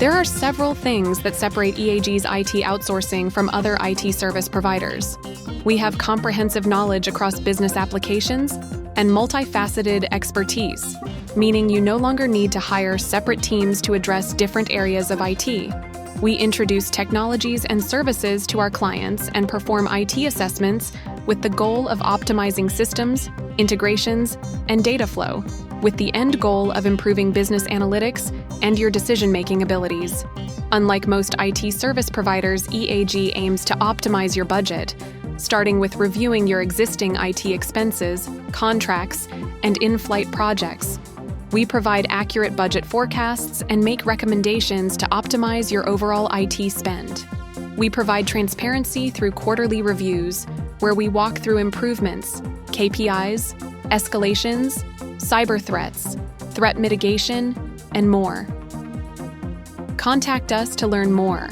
There are several things that separate EAG's IT outsourcing from other IT service providers. We have comprehensive knowledge across business applications and multifaceted expertise, meaning you no longer need to hire separate teams to address different areas of IT. We introduce technologies and services to our clients and perform IT assessments with the goal of optimizing systems, integrations, and data flow, with the end goal of improving business analytics and your decision-making abilities. Unlike most IT service providers, EAG aims to optimize your budget, starting with reviewing your existing IT expenses, contracts, and in-flight projects. We provide accurate budget forecasts and make recommendations to optimize your overall IT spend. We provide transparency through quarterly reviews, where we walk through improvements, KPIs, escalations, cyber threats, threat mitigation, and more. Contact us to learn more.